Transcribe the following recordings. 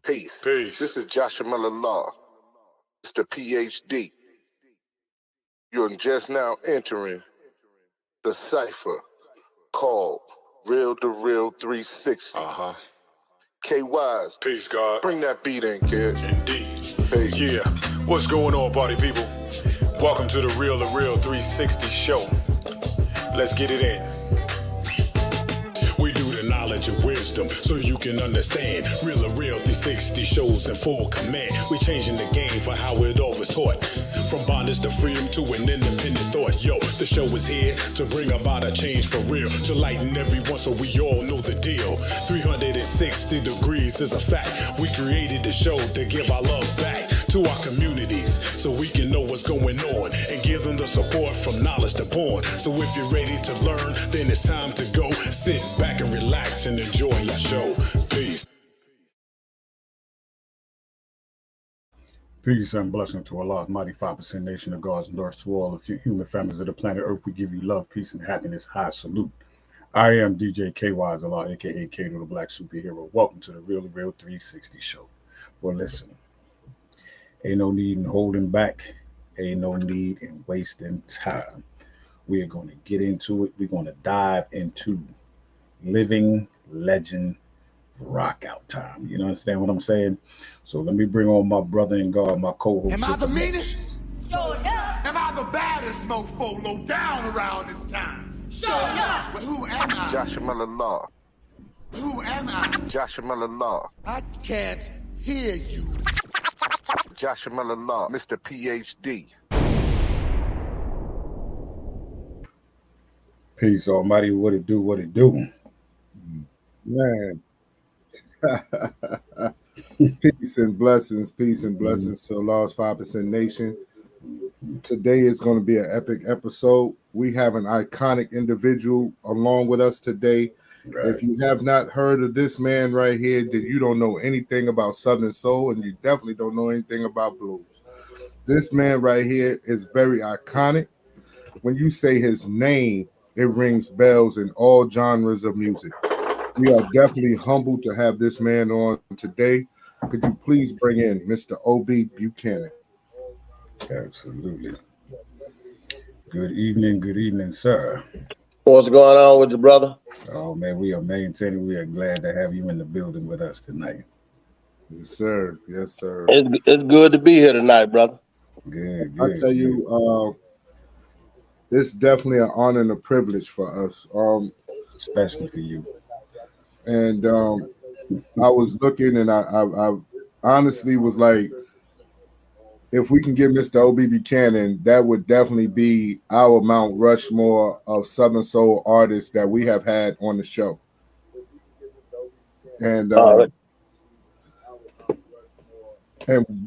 Peace. Peace. This is Joshua Miller Law, Mr. PhD. You're just now entering the cipher called Real2reel360. KY's. Peace, God. Bring that beat in, kid. Indeed. Peace. Yeah. What's going on, party people? Welcome to the Real2reel360 show. Let's get it in. We do the knowledge and wisdom so you can understand. Real2reel360 shows in full command. We changing the game for how it all was taught. From bondage to freedom to an independent thought. Yo, the show is here to bring about a change for real. To lighten everyone so we all know the deal. 360 degrees is a fact. We created the show to give our love back to our communities so we can know what's going on and give them the support from knowledge to porn. So if you're ready to learn, then it's time to go. Sit back and relax and enjoy your show. Peace. Peace and blessing to Allah's mighty 5% nation of God's north, to all the human families of the planet Earth. We give you love, peace, and happiness. High salute. I am DJ KY's Allah, aka Kato the Black Superhero. Welcome to the Real2reel360 show. Well, listen, ain't no need in holding back, ain't no need in wasting time. We are going to get into it. We're going to dive into living legend rock out time. You understand what I'm saying? So let me bring on my brother in God, my co-host. Am I the meanest? Sure enough. Am I the baddest mofo low down around this time? Sure enough. But who am I? Joshua Miller Law. Who am I? Joshua Miller Law. I can't hear you. Joshua Miller Law, Mr. PhD. Peace, Almighty. What it do? What it do? Man. Peace and blessings to Allah's 5% nation. Today is going to be an epic episode. We have an iconic individual along with us today. Right. If you have not heard of this man right here, then you don't know anything about Southern Soul, and you definitely don't know anything about blues. This man right here is very iconic. When you say his name, it rings bells in all genres of music. We are definitely humbled to have this man on today. Could you please bring in Mr. O.B Buchanan? Absolutely. Good evening, sir. What's going on with you, brother? Oh, man, we are maintaining. We are glad to have you in the building with us tonight. Yes, sir. Yes, sir. It's good to be here tonight, brother. Good. I tell you, it's definitely an honor and a privilege for us. Especially for you. And I was looking, and I honestly was like, if we can get Mr. O.B Buchanan, that would definitely be our Mount Rushmore of Southern Soul artists that we have had on the show. And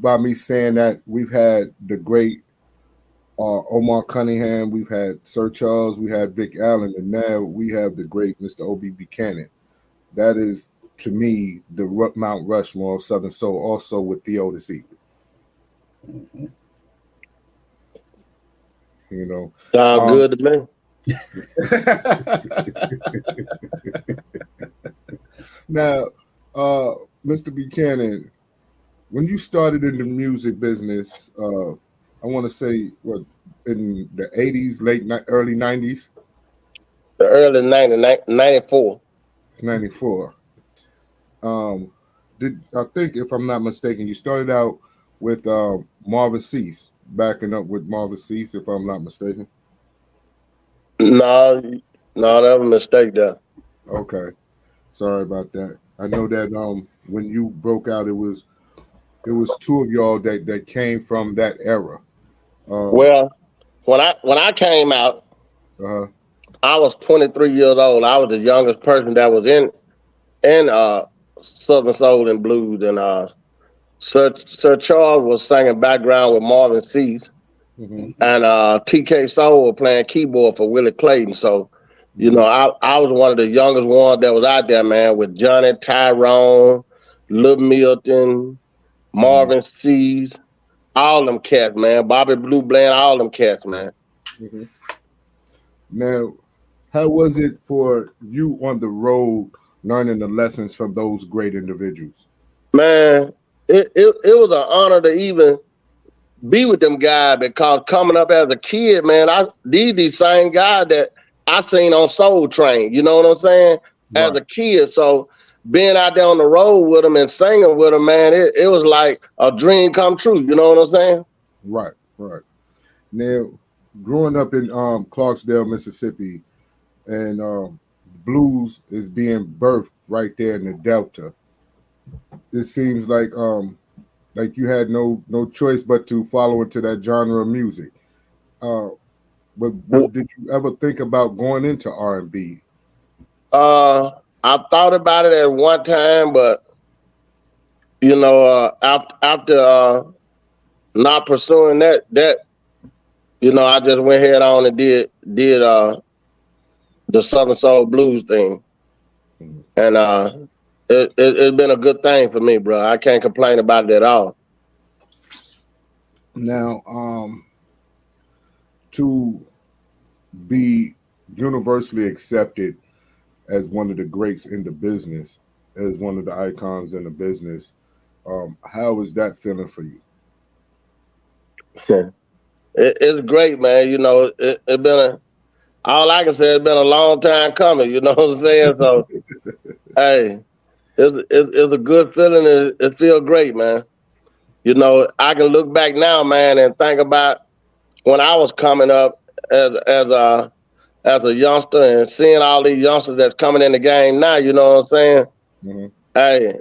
by me saying that, we've had the great Omar Cunningham, we've had Sir Charles, we had Vic Allen, and now we have the great Mr. O.B Buchanan. That is, to me, the Mount Rushmore of Southern Soul, also with Theo C. Mm-hmm. You know, sound good to me. Now, Mr. Buchanan, when you started in the music business, I want to say what, in the 80s, early 90s? The early 94. 94. I think, if I'm not mistaken, you started out with Marvin Cease, backing up with Marvin Cease, if I'm not mistaken. No, that was a mistake there. Okay, sorry about that. I know that when you broke out, it was two of y'all that came from that era. Well, when I came out, I was 23 years old. I was the youngest person that was in Southern Soul and Blues, and Sir Charles was singing background with Marvin Cease, and TK Soul was playing keyboard for Willie Clayton. So, you know, I was one of the youngest ones that was out there, man, with Johnny, Tyrone, Lil Milton, Marvin Cease, all them cats, man. Bobby Blue Bland, all them cats, man. Now, how was it for you on the road learning the lessons from those great individuals? Man, it was an honor to even be with them guys, because coming up as a kid, man, these same guys that I seen on Soul Train, you know what I'm saying? As Right. a kid. So being out there on the road with them and singing with them, man, it was like a dream come true, you know what I'm saying? Right. Now, growing up in Clarksdale, Mississippi, and blues is being birthed right there in the Delta. It seems like you had no choice but to follow into that genre of music. But did you ever think about going into R&B? I thought about it at one time, but you know, after not pursuing that, you know, I just went head on and did the Southern Soul Blues thing, and it's been a good thing for me, bro. I can't complain about it at all. Now, to be universally accepted as one of the greats in the business, as one of the icons in the business, how is that feeling for you? It's great, man. You know, it's been all I can say, it's been a long time coming. You know what I'm saying? So, hey, it's a good feeling. It feels great, man. You know, I can look back now, man, and think about when I was coming up as a youngster and seeing all these youngsters that's coming in the game now. You know what I'm saying? Mm-hmm. Hey,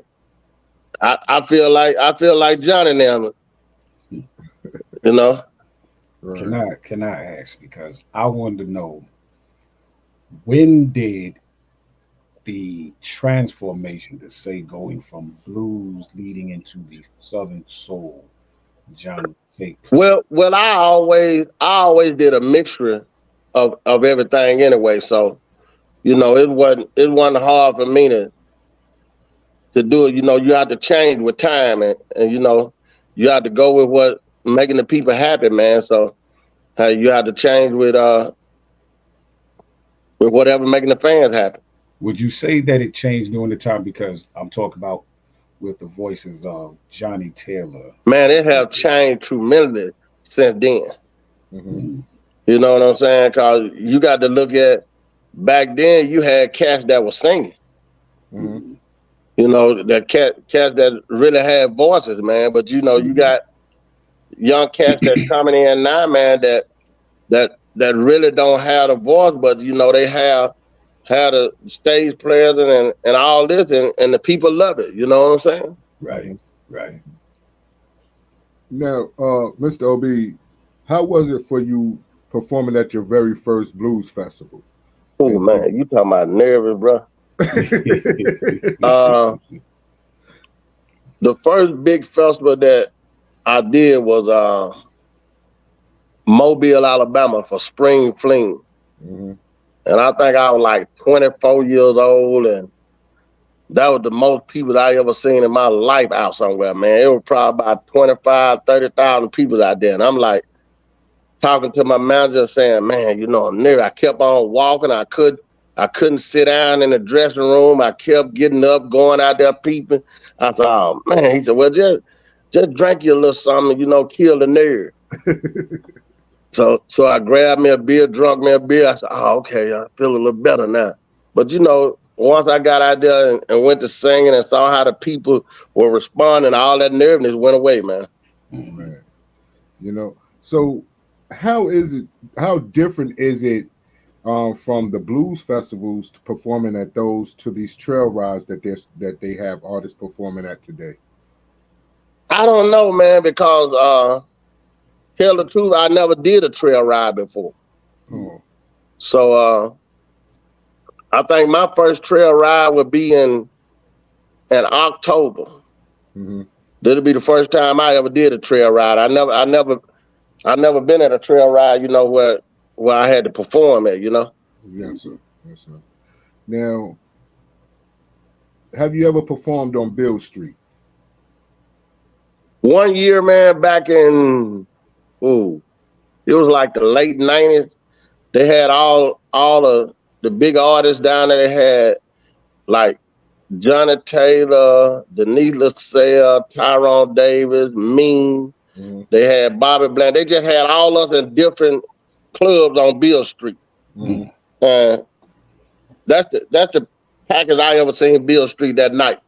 I feel like Johnny now. You know. Right. Can I ask, because I wanted to know, when did the transformation, to say, going from blues leading into the Southern Soul genre take place? Well, I always did a mixture of everything anyway. So, you know, it wasn't hard for me to do it. You know, you have to change with time, and you know, you have to go with what making the people happy, man. So, you have to change with whatever making the fans happy. Would you say that it changed during the time? Because I'm talking about with the voices of Johnny Taylor. Man, it have changed tremendously since then. Mm-hmm. You know what I'm saying? Cause you got to look at back then. You had cats that were singing. Mm-hmm. You know, that cats that really had voices, man. But you know, you got young cats that's coming in now, man, that really don't have a voice, but you know, they have the stage players and all this, and the people love it. You know what I'm saying? Right, right. Now, Mr. O.B, how was it for you performing at your very first blues festival? Oh man, you talking about nervous, bro? The first big festival that I did was Mobile, Alabama, for Spring Fling. Mm-hmm. And I think I was like 24 years old, and that was the most people I ever seen in my life out somewhere, man. It was probably about 25, 30,000 people out there. And I'm like talking to my manager saying, man, you know, I'm near. I kept on walking. I couldn't sit down in the dressing room. I kept getting up, going out there peeping. I said, oh man. He said, well, just drink you a little something, you know, kill the nerve. So I grabbed me a beer, drunk me a beer. I said, oh, okay, I feel a little better now. But, you know, once I got out there and went to singing and saw how the people were responding, all that nervousness went away, man. Man. You know, so how different is it from the blues festivals to performing at those to these trail rides that they have artists performing at today? I don't know, man, because tell the truth, I never did a trail ride before. Oh. So I think my first trail ride would be in October. Mm-hmm. That'll be the first time I ever did a trail ride. I never been at a trail ride, you know, where I had to perform at, you know. Yes, sir. Yes, sir. Now, have you ever performed on Bill Street? One year, man, back in it was like the late 90s. They had all of the big artists down there. They had like Johnny Taylor, Denise LaSalle, Tyrone Davis, Mean. Mm-hmm. They had Bobby Bland. They just had all of us in different clubs on Beale Street. Mm-hmm. That's the package I ever seen Beale Street that night.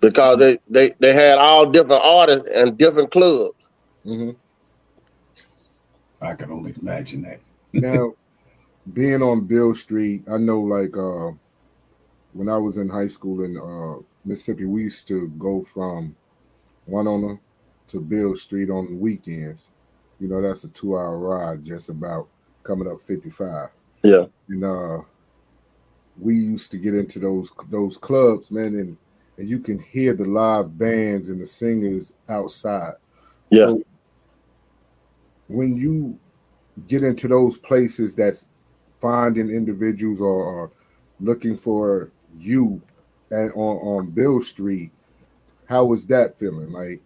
Because they had all different artists and different clubs. Mm-hmm. I can only imagine that. Now, being on Beale Street, I know like when I was in high school in Mississippi, we used to go from Winona to Beale Street on the weekends. You know, that's a 2-hour ride, just about coming up 55. Yeah. And we used to get into those clubs, man, and you can hear the live bands and the singers outside. Yeah. So when you get into those places that's finding individuals or looking for you on Beale Street, how was that feeling? Like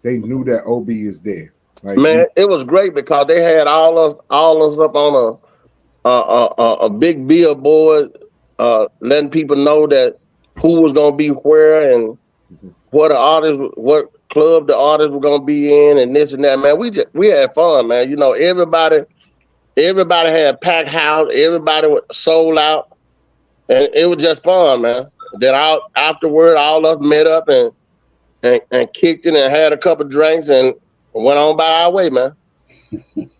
they knew that OB is there. Like, man, it was great because they had all of us up on a big billboard, letting people know that who was gonna be where and what club the artists were gonna be in and this and that. Man, we had fun, man. You know, everybody had packed house, everybody was sold out, and it was just fun, man. Then afterward, all of us met up and kicked it and had a couple drinks and went on by our way, man.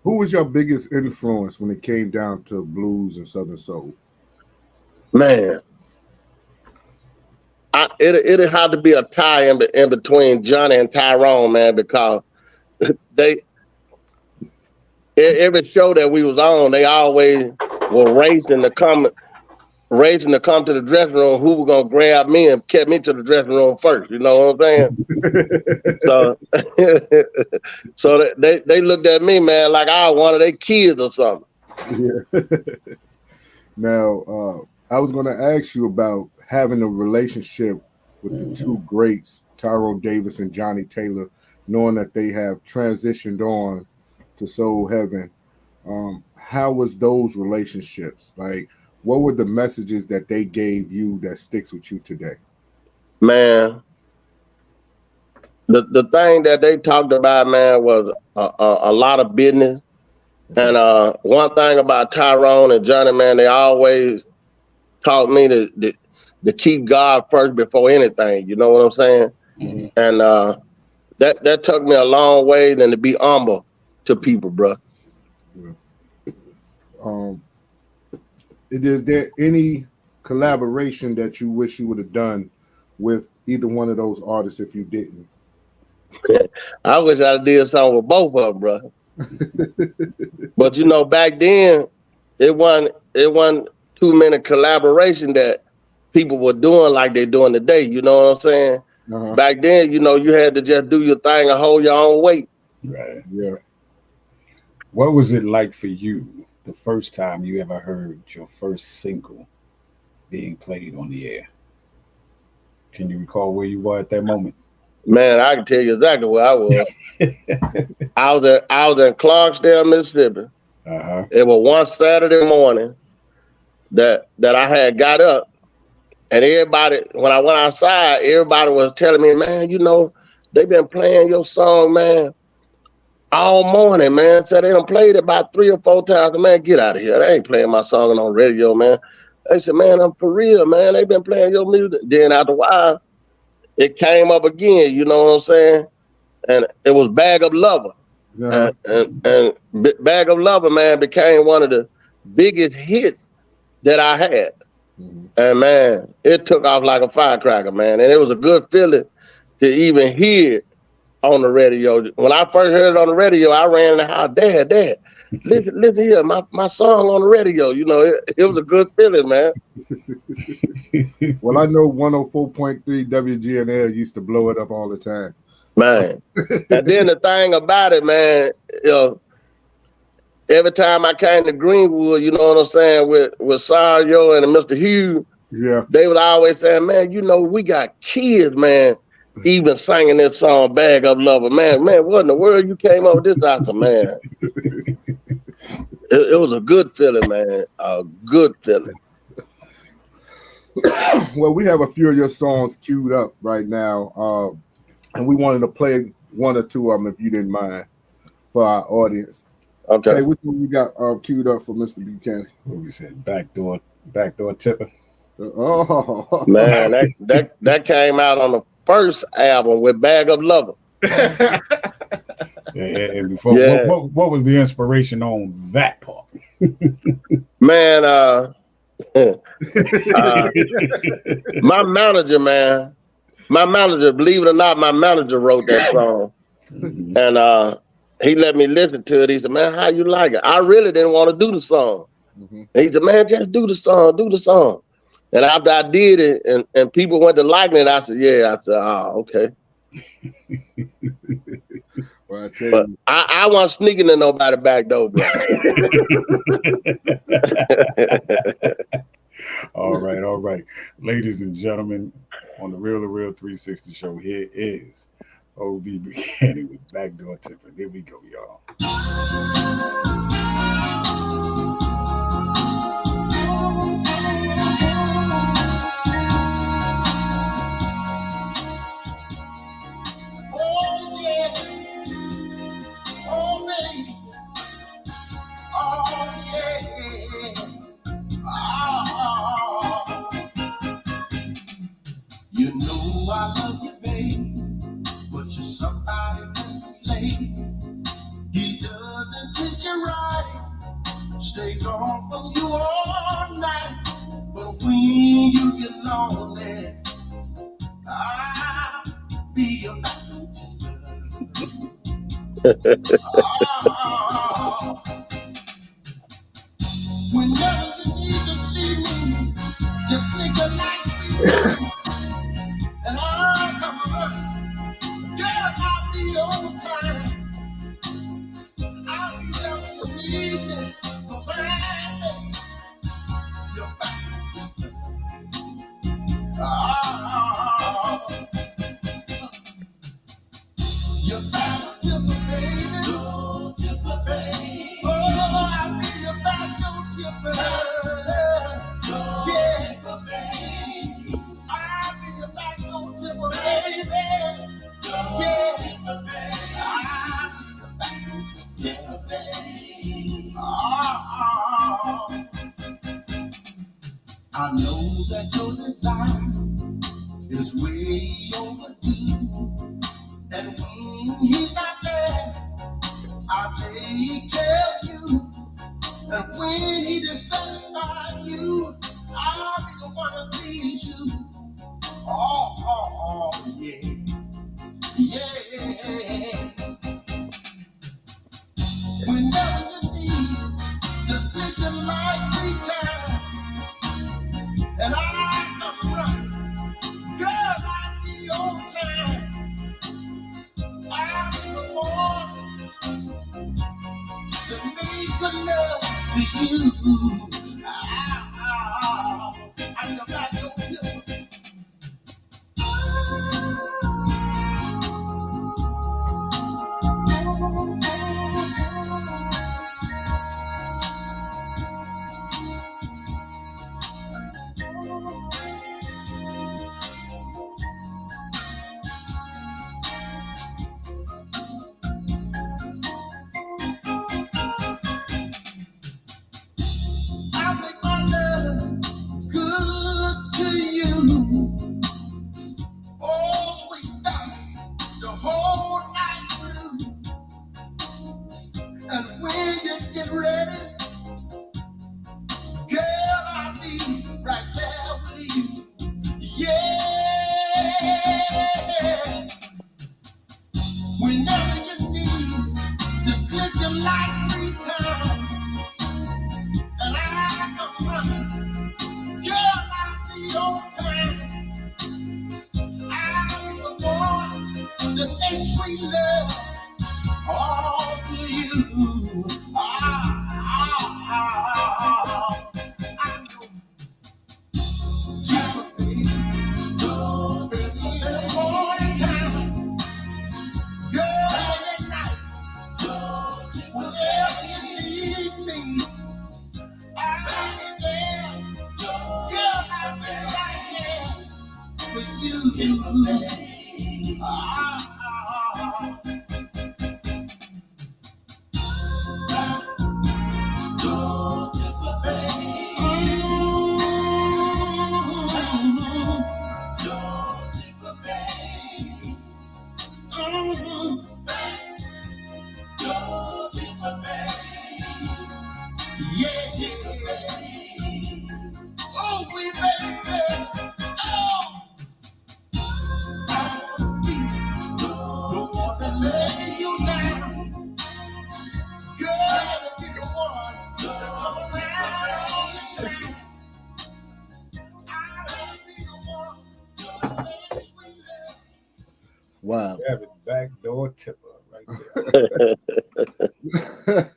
Who was your biggest influence when it came down to blues and Southern soul? Man, it had to be a tie in between Johnny and Tyrone, man, because every show that we was on, they always were racing to come to the dressing room. Who was gonna grab me and kept me to the dressing room first? You know what I'm saying? so they looked at me, man, like I was one of their kids or something. Yeah. Now, I was gonna ask you about having a relationship with the two greats, Tyrone Davis and Johnny Taylor, knowing that they have transitioned on to Soul Heaven. How was those relationships? Like, what were the messages that they gave you that sticks with you today? Man, the thing that they talked about, man, was a lot of business. And one thing about Tyrone and Johnny, man, they always taught me to keep God first before anything. You know what I'm saying? Mm-hmm. And that took me a long way than to be humble to people, bro. Yeah. Is there any collaboration that you wish you would have done with either one of those artists if you didn't? I wish I did something with both of them, bro. But you know, back then it wasn't too many collaboration that people were doing like they're doing today. You know what I'm saying? Uh-huh. Back then, you know, you had to just do your thing and hold your own weight. Right. Yeah. What was it like for you the first time you ever heard your first single being played on the air? Can you recall where you were at that moment? Man, I can tell you exactly where I was. I was in Clarksdale, Mississippi. Uh-huh. It was one Saturday morning that I had got up, and everybody, when I went outside, everybody was telling me, man, you know, they've been playing your song, man, all morning, man. So they done played it about 3 or 4 times. Man, get out of here. They ain't playing my song on radio, man. They said, man, I'm for real, man. They've been playing your music. Then after a while, it came up again, you know what I'm saying? And it was Bag of Lover. Yeah. And Bag of Lover, man, became one of the biggest hits that I had. Mm-hmm. And man, it took off like a firecracker, man. And it was a good feeling to even hear it on the radio. When I first heard it on the radio, I ran in the house, Dad, listen here, my song on the radio. You know, it was a good feeling, man. Well, I know 104.3 WGNL used to blow it up all the time. Man. And then the thing about it, man, you know, every time I came to Greenwood, you know what I'm saying, with Sario and Mr. Hugh, yeah, they would always say, man, you know, we got kids, man, even singing this song, Bag of Lover. Man, what in the world you came up with this? I said, man. It was a good feeling, man. A good feeling. Well, we have a few of your songs queued up right now, and we wanted to play one or two of them if you didn't mind for our audience. Okay. Which one you got queued up for Mr. Buchanan? What we said, backdoor tipper. Oh Man, that came out on the first album with Bag of Lover. And before, what was the inspiration on that part? Man, my manager, believe it or not, my manager wrote that song. And he let me listen to it. He said, man, how you like it? I really didn't want to do the song. He said, man, just do the song. And after I did it and people went to liking it, I said, yeah. I said, oh, okay. Well, I tell But you. I wasn't sneaking in nobody back door, bro. All right. Ladies and gentlemen, on the Real2reel360 show, here is O.B Buchanan with Backdoor Tipper. Here we go, y'all. You know I love you, babe, but you're somebody else's slave. He doesn't treat you right, stay gone from you all night. But when you get lonely, I'll be your back. Whenever you need to see me, just think of like me. And I'll come around. Girl, I'll be on time. I'll be there when you need me. 'Cause I make your back. Your back tipper, baby. Don't tipper, baby. Oh, I'll be your back, don't tipper. Don't tipper, baby. I'll be your back, don't tipper, baby. Don't tipper, baby. I'll be your back, don't tipper, baby. I know that your desire is way overdue. And when he's not there, I'll take care of you. And when he dissatisfies you, I'll be the one to please you. Oh, yeah. Whenever you need, just take your life 3 times. And I'll come running. Girl, I'll be on time. I'll be the one to make good love to you. I'm the back door tipper. I make my love good to you. Oh, sweet darling, the whole night through. And when you get ready, girl, I'll be right there with you. Yeah. Whenever you need, just click your light 3 times. And I'll come running. Girl, I'll be on time. I'll be the one to make sweet love all to you. I know. Tipper, baby. Oh, baby, in the morning time. Girl, at night. Whenever you need me, I'll be there. Girl, I'll be right. Wow. Backdoor tipper right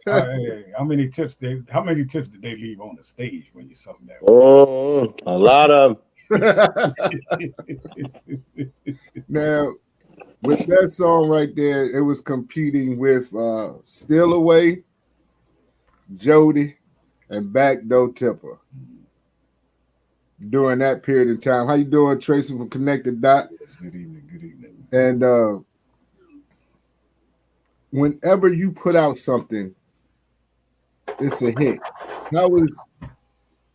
there. How many tips did they leave on the stage when you sung that? A lot of Now, with that song right there, it was competing with Still Away, Jody, and Backdoor Tipper during that period of time. How you doing, Tracy from Connected Dot? Yes, good evening, good evening. And whenever you put out something, it's a hit.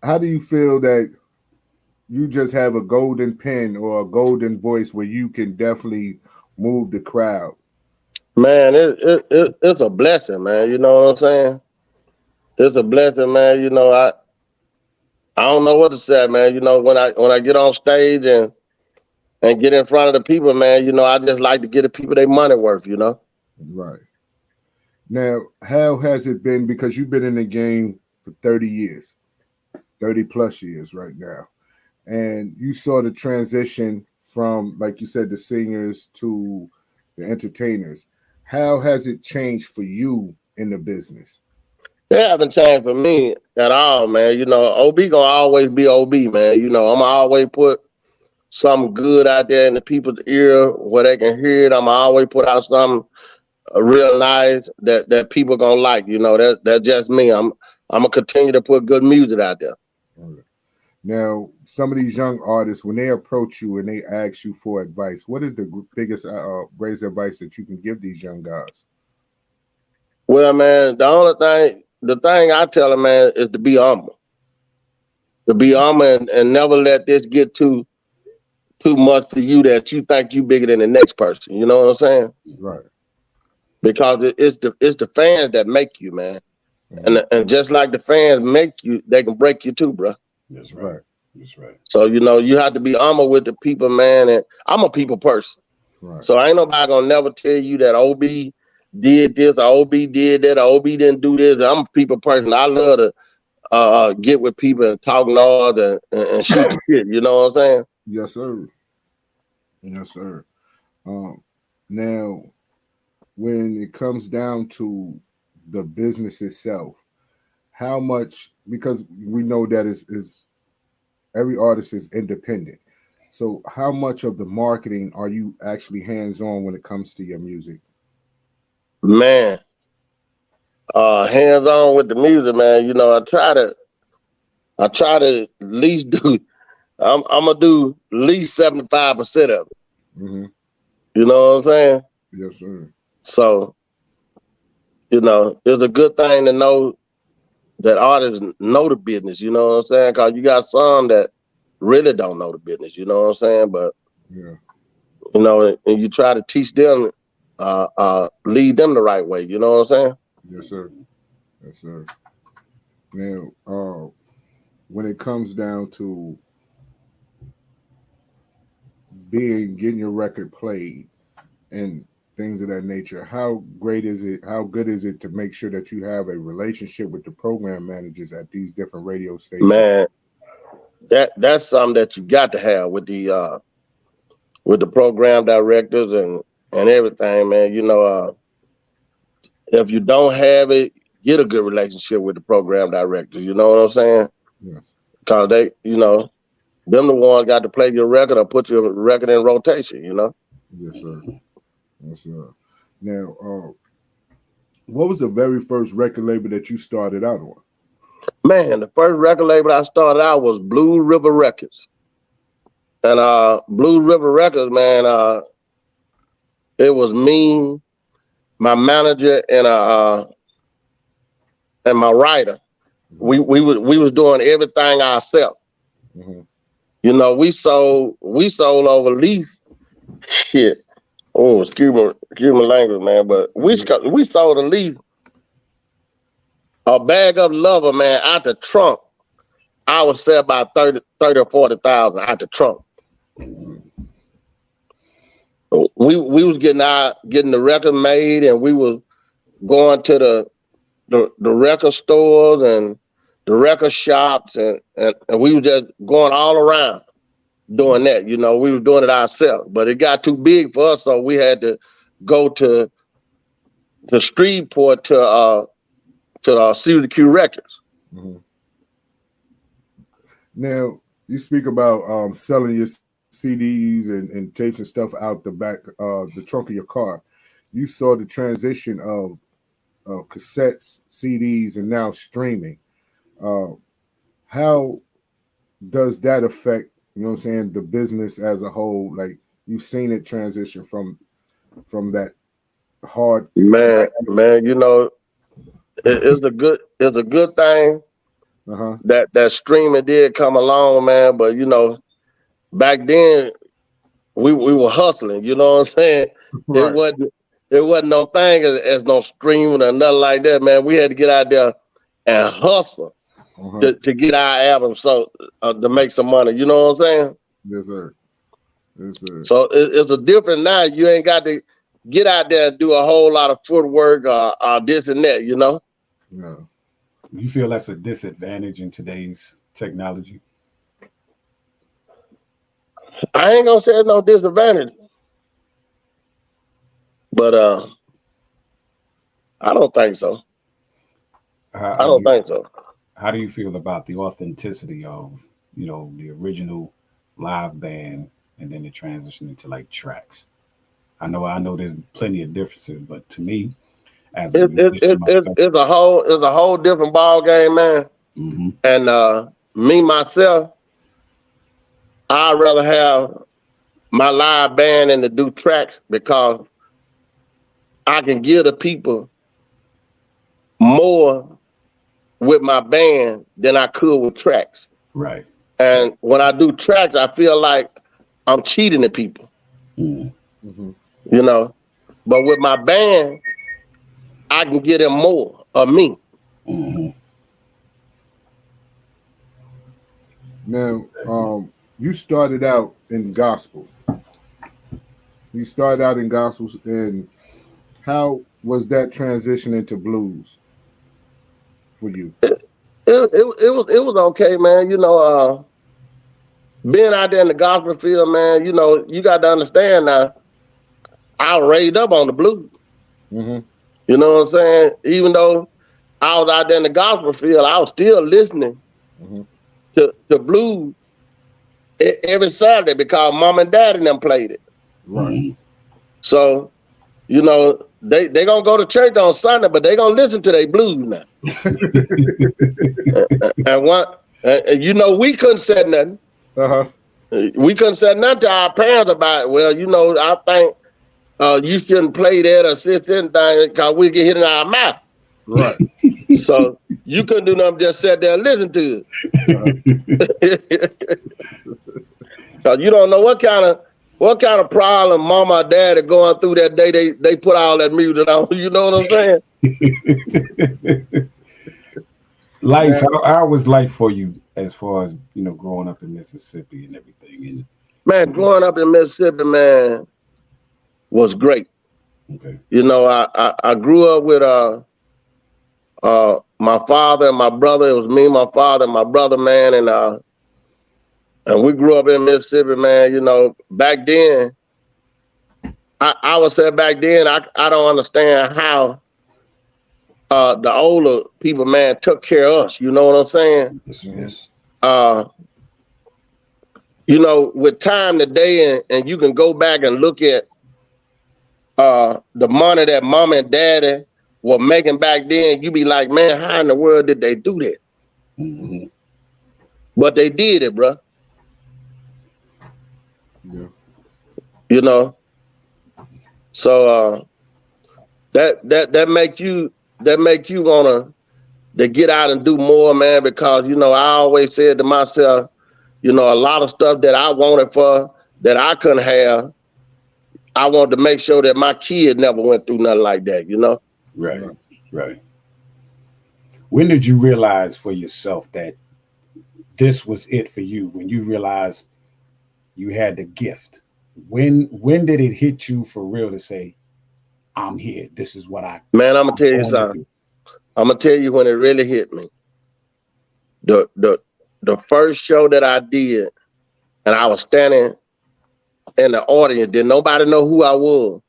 How do you feel that you just have a golden pen or a golden voice where you can definitely move the crowd? Man, it's a blessing, man. You know what I'm saying? It's a blessing, man. You know, I don't know what to say, man. You know, when I get on stage and get in front of the people, man, you know, I just like to get the people their money worth, you know. Right. Now, how has it been? Because you've been in the game for 30 years, 30 plus years right now. And you saw the transition from, like you said, the singers to the entertainers. How has it changed for you in the business? They haven't changed for me at all, man. You know, O.B gonna always be O.B, man. You know, I'm gonna always put something good out there in the people's ear where they can hear it. I'm gonna always put out something real nice that people gonna like. You know, that's just me. I'm gonna continue to put good music out there. Okay. Now, some of these young artists, when they approach you and they ask you for advice, what is the biggest, greatest advice that you can give these young guys? Well, man, the thing I tell them, man, is to be humble. To be humble and never let this get too much for you that you think you bigger than the next person. You know what I'm saying? Right. Because it's the fans that make you, man. Mm-hmm. And just like the fans make you, they can break you too, bro. That's right. That's right. So, you know, you have to be humble with the people, man. And I'm a people person. Right. So ain't nobody gonna never tell you that O.B did this, or O.B did that, or O.B didn't do this. I'm a people person. I love to get with people and talk noise and shoot the shit. You know what I'm saying? Yes, sir. Yes, sir. Now, when it comes down to the business itself, how much, because we know that is every artist is independent. So how much of the marketing are you actually hands-on when it comes to your music? Man, hands-on with the music, man. You know, I try to at least do, I'm gonna do at least 75% of it. Mm-hmm. You know what I'm saying? Yes, sir. So, you know, it's a good thing to know that artists know the business, you know what I'm saying? Because you got some that really don't know the business, you know what I'm saying? But, yeah, you know, and you try to teach them, lead them the right way, you know what I'm saying? Yes, sir. Yes, sir. Now, when it comes down to getting your record played and things of that nature, how great is it? How good is it to make sure that you have a relationship with the program managers at these different radio stations? Man, that's something that you got to have with the program directors and everything, man. You know, if you don't have it, get a good relationship with the program directors. You know what I'm saying? Yes. Because they, you know, them the ones got to play your record or put your record in rotation. You know. Yes, sir. Yes, sir. Now, what was the very first record label that you started out on? Man, the first record label I started out was Blue River Records. And Blue River Records, man, it was me, my manager, and my writer. We was doing everything ourselves. Mm-hmm. You know, we sold over least shit. Oh, excuse my language, man. But we sold at least a bag of lover, man, out the trunk. I would say about 30 or 40,000 out the trunk. We was getting the record made, and we was going to the record stores and the record shops, and we was just going all around doing that. You know, we was doing it ourselves, but it got too big for us, so we had to go to Shreveport to Suzie Q Records. Mm-hmm. Now, you speak about selling your CDs and tapes and stuff out the back, the trunk of your car. You saw the transition of cassettes, CDs, and now streaming. How does that affect, you know what I'm saying, the business as a whole? Like, you've seen it transition from that hard. Man, you know, it's a good thing. Uh-huh. That streaming did come along, man. But you know, back then we were hustling. You know what I'm saying? Right. It wasn't no thing as no streaming or nothing like that, man. We had to get out there and hustle to get our album to make some money. You know what I'm saying? Yes, sir. Yes, sir. So it's a different now. You ain't got to get out there and do a whole lot of footwork or this and that. You know? No. You feel that's a disadvantage in today's technology? I ain't gonna say it's no disadvantage, but I don't think so. I don't think so. How do you feel about the authenticity of, you know, the original live band and then the transition into like tracks? I know there's plenty of differences, but to me, as it's a whole different ball game, man. Mm-hmm. And me myself, I'd rather have my live band and to do tracks because I can give the people more with my band than I could with tracks. Right. And when I do tracks, I feel like I'm cheating the people. Mm-hmm. You know, but with my band, I can get them more of me. Mm-hmm. Now, you started out in gospel. And how was that transition into blues for you? It was okay, man. You know, being out there in the gospel field, man, you know, you got to understand now, I was raised up on the blues. Mm-hmm. You know what I'm saying? Even though I was out there in the gospel field, I was still listening to blues every Saturday because mom and dad and them played it. Right. So, you know, they gonna go to church on Sunday, but they gonna listen to their blues now. and you know, we couldn't say nothing. We couldn't say nothing to our parents about it. Well, you know, I think you shouldn't play that or sit anything because we get hit in our mouth. Right. So you couldn't do nothing, just sit there and listen to it. So you don't know what kind of problem mama or dad are going through that day they put all that music on. You know what I'm saying? Life, how was life for you as far as, you know, growing up in Mississippi and everything? And man, growing up in Mississippi, man, was great. Okay. You know, I grew up with my father and my brother. It was me, my father, and my brother, man, and we grew up in Mississippi, man. You know, back then, I would say back then, I don't understand how the older people, man, took care of us. You know what I'm saying? Yes. You know, with time today, and you can go back and look at the money that mom and daddy were making back then, you be like, man, how in the world did they do that? Mm-hmm. But they did it, bro. Yeah. You know, so that make you wanna to get out and do more, man. Because you know, I always said to myself, you know, a lot of stuff that I wanted for that I couldn't have. I wanted to make sure that my kid never went through nothing like that. You know. Right. Right. When did you realize for yourself that this was it for you? When you realized you had the gift, when did it hit you for real to say, I'm here, this is what Man, I'm gonna tell you something. I'm gonna tell you when it really hit me. The first show that I did, and I was standing in the audience, didn't nobody know who I was,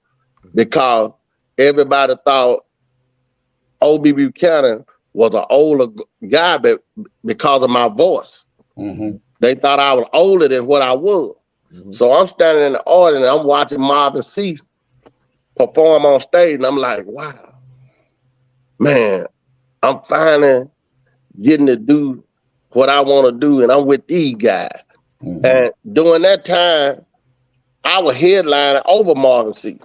because everybody thought O.B Buchanan was an older guy, but because of my voice. They thought I was older than what I was. So I'm standing in the audience and I'm watching Marvin C perform on stage, and I'm like, wow, man, I'm finally getting to do what I want to do, and I'm with these guys. And during that time, I was headlining over Marvin C.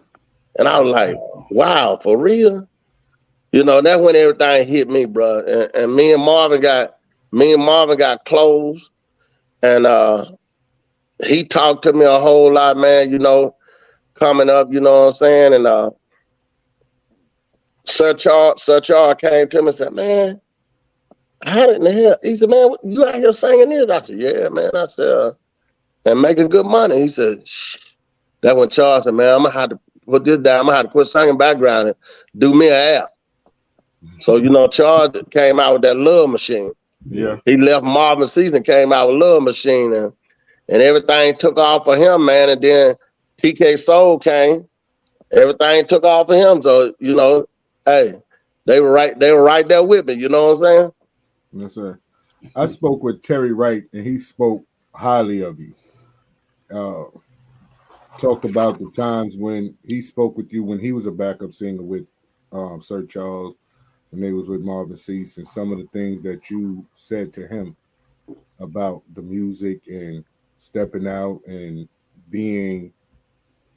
And I was like, wow, for real? You know, that's when everything hit me, bro. And me and Marvin got close, and he talked to me a whole lot, man, you know, coming up, you know what I'm saying? And Sir Charles came to me and said, man, how in the hell? He said, man, you out here singing this? I said, yeah, man. I said, and making good money. He said, shh. That when Charles said, man, I'm gonna have to put this down. I'm gonna have to quit singing background and do me an app. So, you know, Charles came out with that Love Machine. Yeah. He left Marvin Season, came out with Love Machine, and everything took off for him, man. And then TK Soul came, everything took off for him. So, you know, hey, they were right there with me, you know what I'm saying? Yes, sir. I spoke with Terry Wright, and he spoke highly of you. Talked about the times when he spoke with you when he was a backup singer with Sir Charles, when they was with Marvin Cease, and some of the things that you said to him about the music and stepping out and being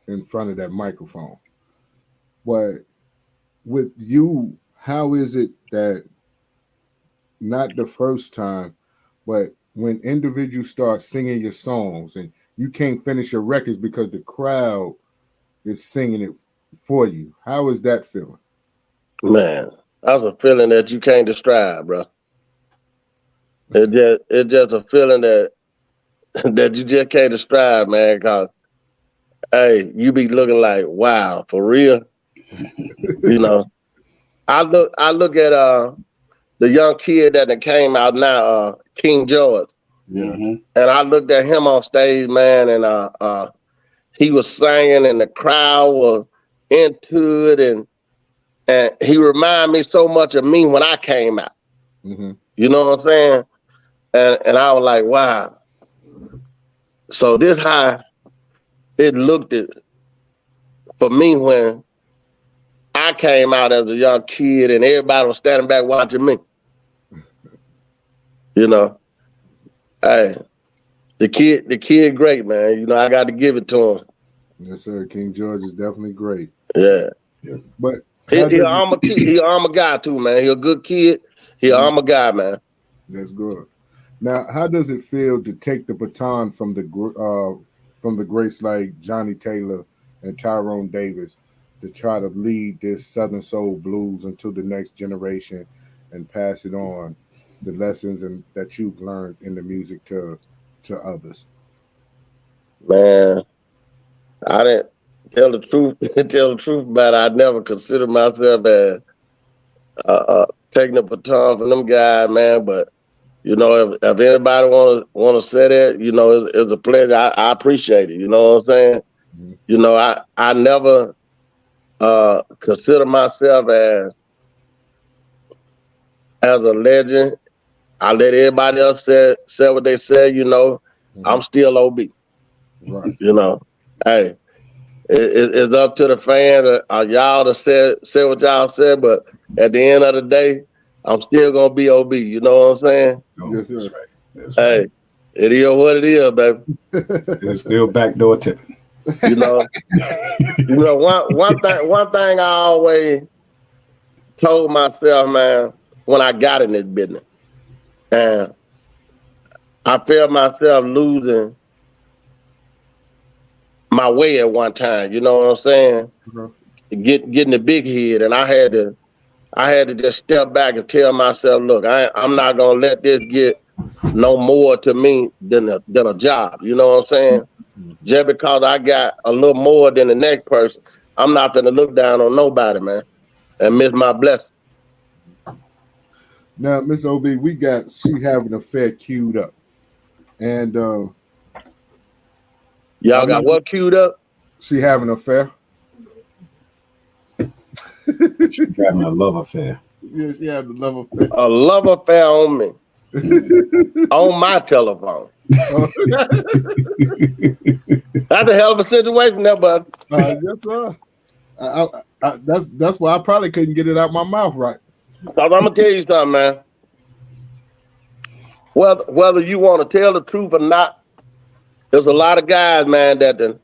in front of that microphone. But with you, how is it that not the first time, but when individuals start singing your songs and you can't finish your records because the crowd is singing it for you, how is that feeling? Man, that's a feeling that you can't describe, bro. It's just a feeling that you just can't describe, man. Cause hey, you be looking like, wow, for real. You know, I look at the young kid that came out now, King George. Yeah. And I looked at him on stage, man, and he was singing, and the crowd was into it, and he reminded me so much of me when I came out. You know what I'm saying? And I was like, wow. So this how it looked for me when I came out as a young kid, and everybody was standing back watching me. You know, hey, the kid great, man. You know, I got to give it to him. Yes, sir. King George is definitely great. Yeah. But he an armor kid. He an armor guy too, man. He a good kid. He an armor guy, man. That's good. Now, how does it feel to take the baton from the greats like Johnny Taylor and Tyrone Davis to try to lead this Southern Soul blues into the next generation and pass it on, the lessons that you've learned in the music to others? Man, I didn't tell the truth. But I never considered myself as taking the baton from them guys, man. But you know, if anybody want to say that, you know, it's a pleasure. I appreciate it. You know what I'm saying? You know, I never consider myself as a legend. I let everybody else say what they say. You know, I'm still OB. Right. You know, hey, it's up to the fans, y'all to say what y'all said. But at the end of the day, I'm still gonna be OB. You know what I'm saying? Yes, sir. That's hey, right. It is what it is, baby. It's still backdoor tipping. You know, one thing I always told myself, man, when I got in this business, and I felt myself losing my way at one time. You know what I'm saying? Mm-hmm. Getting the big head, and I had to just step back and tell myself, look, I'm not gonna let this get no more to me than a job. You know what I'm saying? Mm-hmm. Just because I got a little more than the next person, I'm not gonna look down on nobody, man, and miss my blessing. Now, Miss O.B, we got She Having an Affair queued up. And y'all got what queued up? She Having an Affair. She's having a love affair. Yeah, she had a love affair. A love affair on me. On my telephone. That's a hell of a situation there, bud. Yes, sir. That's why I probably couldn't get it out my mouth right. So I'm gonna tell you something, man. Whether you want to tell the truth or not, there's a lot of guys, man, that done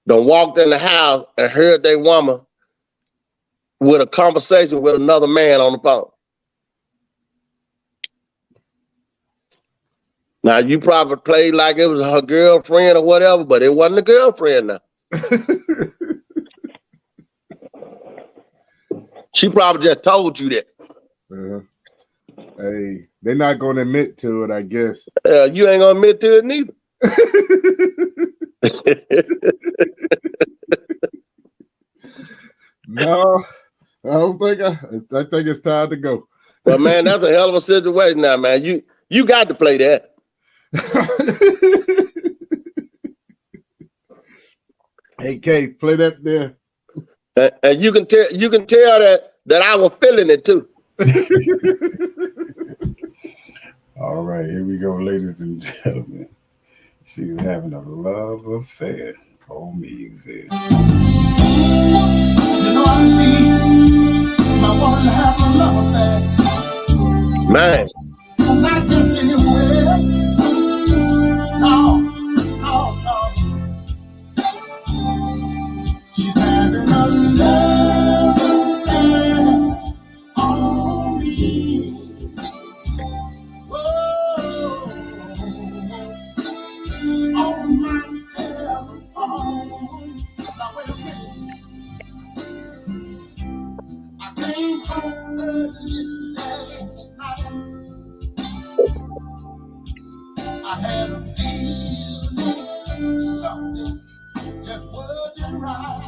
walked in the house and heard their woman with a conversation with another man on the phone. Now, you probably played like it was her girlfriend or whatever, but it wasn't a girlfriend now. She probably just told you that. Hey, they're not going to admit to it, I guess. You ain't going to admit to it neither. No, I don't think I think it's time to go. But man, that's a hell of a situation now, man. You got to play that. Hey, K, play that there. And you can tell that I was feeling it too. All right, here we go, ladies and gentlemen. She's having a love affair. Oh, me, exist. You know I need my woman to have a love affair. Man. Not just anywhere. No. She's having a love affair on me. Whoa. On my telephone. Now wait a minute. I came home early last night. I had a feeling something just wasn't right.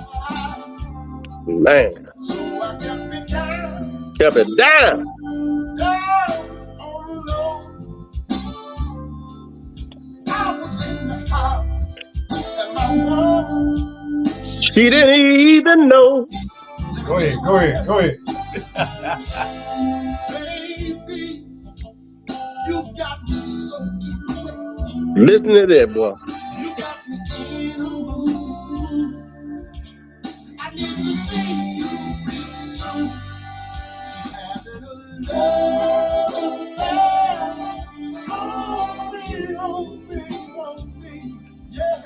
Man. So I kept it down. Kept it down. Down on the low. I was in the house and my woman. She didn't even know. Go ahead. Baby, you got me so deep. Listen to that, boy. You got me in a mood. I need to see you real soon. She's having a love affair. On me, yeah.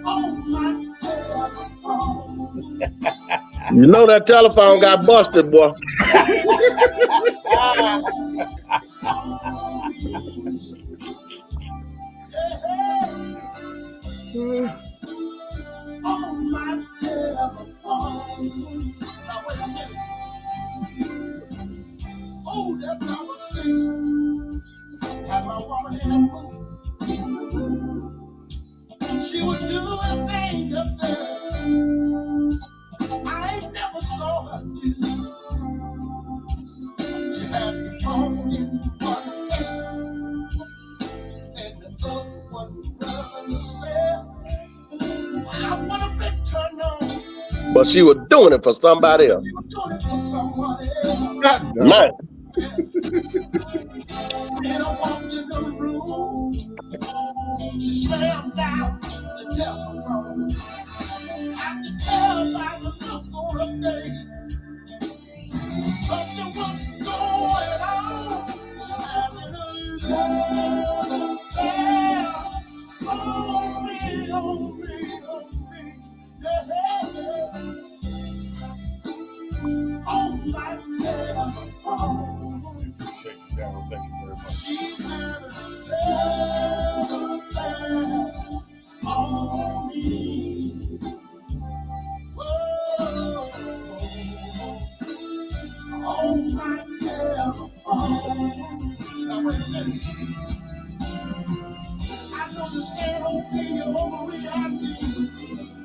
On my telephone. You know that telephone got busted, boy. On my telephone. Now wait a minute. Oh, that conversation had my woman in a mood. She would do a thing that said, I ain't never saw her do. She had me on in one hand and the other one rubbing herself. I want a big turn on. But she was doing it for somebody else. She was doing it for someone else. Man. And I walked in the room. She slammed down the telephone. I could tell by the look on her face. Something was going on. She had Appreciate you, Daryl. Thank you very much. I know the stand on me and overreacting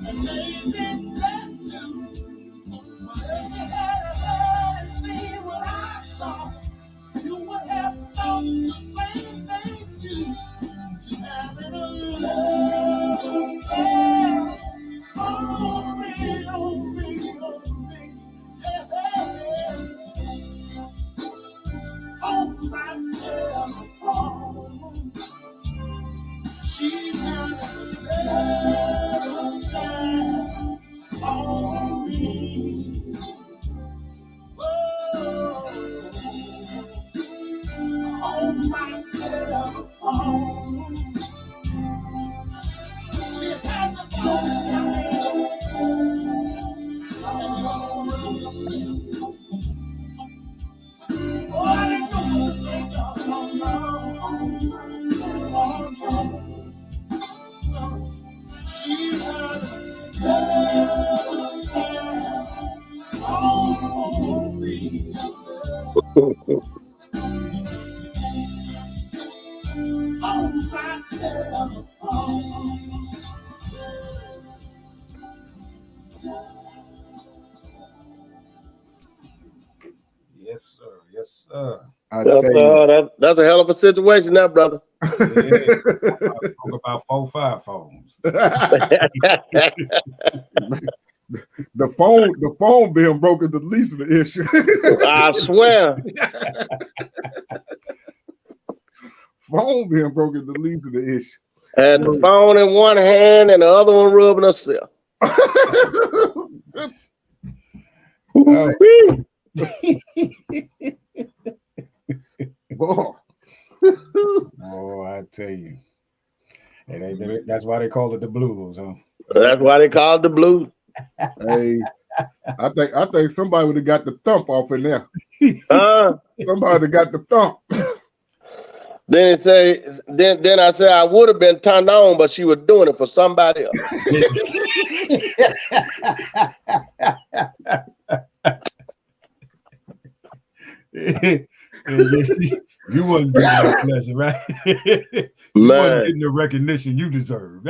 and maybe that too. But if you had heard and seen what I saw, you would have thought the same thing too. Just having a love affair. On me, on me, on me. Yeah. On my telephone. She's having a love affair on me. Whoa. On my telephone. She had the phone. Oh, I didn't know what to think of. She had love affair on me. On my telephone. Yes, sir. Yes, sir. I tell you, That's a hell of a situation, that brother. Yeah. Talk about 4-5 phones. the phone being broke is the least of the issue. I swear. Phone being broke is the least of the issue. Had the phone in one hand and the other one rubbing herself. Boy. Oh, I tell you. That's why they call it the blues, huh? That's why they call it the blues. Hey, I think somebody would have got the thump off in there. Somebody got the thump. Then I said I would have been turned on, but she was doing it for somebody else. You wasn't getting that pleasure, right? You wasn't getting the recognition you deserve.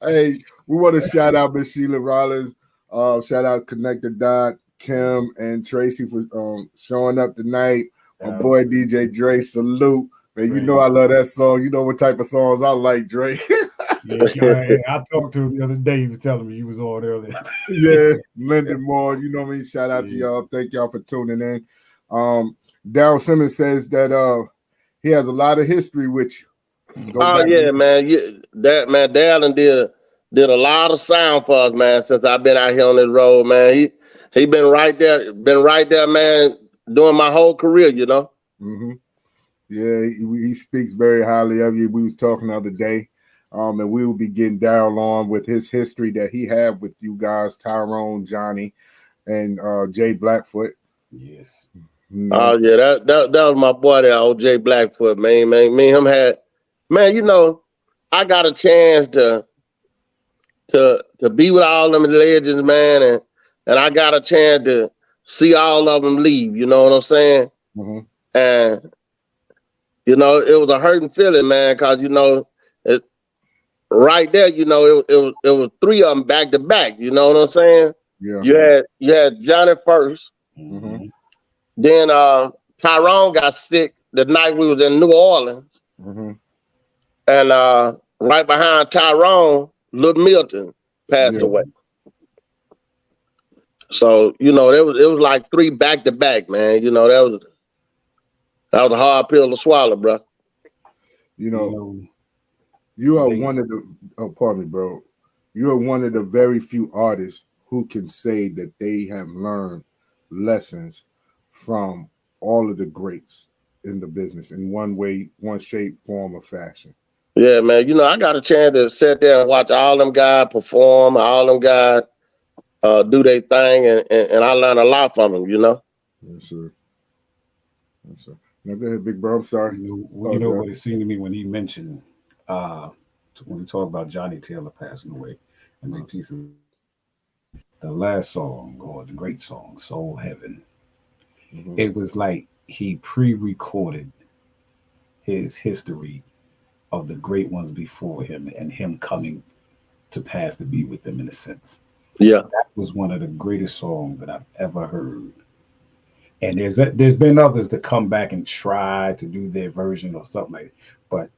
Hey, we want to shout out Miss Sheila Rollins. Shout out Connected Dot, Kim, and Tracy for showing up tonight. My boy DJ Dre, salute. Man, you know I love that song. You know what type of songs I like, Dre. I talked to him the other day. He was telling me he was on earlier. Yeah, Lyndon Moore. You know what I mean? Shout out to y'all. Thank y'all for tuning in. Daryl Simmons says that he has a lot of history with you. Man. Daryl did a lot of sound for us, man, since I've been out here on this road, man. He been right there, man, during my whole career, you know. Mm-hmm. Yeah, he speaks very highly of you. We was talking the other day, and we will be getting Daryl on with his history that he had with you guys, Tyrone, Johnny, and Jay Blackfoot. Yes. Mm-hmm. Oh yeah, that was my boy there, old Jay Blackfoot, man. Me and him had, man, you know, I got a chance to be with all them legends, man, and I got a chance to see all of them leave. You know what I'm saying? Mm-hmm. And you know, it was a hurting feeling, man, because you know, right there, you know, it was three of them back to back. You know what I'm saying? Yeah. You had Johnny first. Mm-hmm. Then Tyrone got sick the night we was in New Orleans. Mm-hmm. And right behind Tyrone, Lil Milton passed away. So, you know, it was like three back to back, man. You know, that was a hard pill to swallow, bro. You know, you are one of the pardon me, bro. You are one of the very few artists who can say that they have learned lessons from all of the greats in the business in one way, one shape, form, or fashion. Yeah, man. You know, I got a chance to sit there and watch all them guys perform, all them guys do their thing, and I learned a lot from them, you know? Yes, sir. Yes, sir. Now go ahead, big bro. I'm sorry. You know what it seemed to me when he mentioned, when he talked about Johnny Taylor passing away and made pieces. The last song, or the great song, Soul Heaven, it was like he pre-recorded his history of the great ones before him and him coming to pass to be with them in a sense. Yeah. That was one of the greatest songs that I've ever heard. And there's been others that come back and try to do their version or something like that. But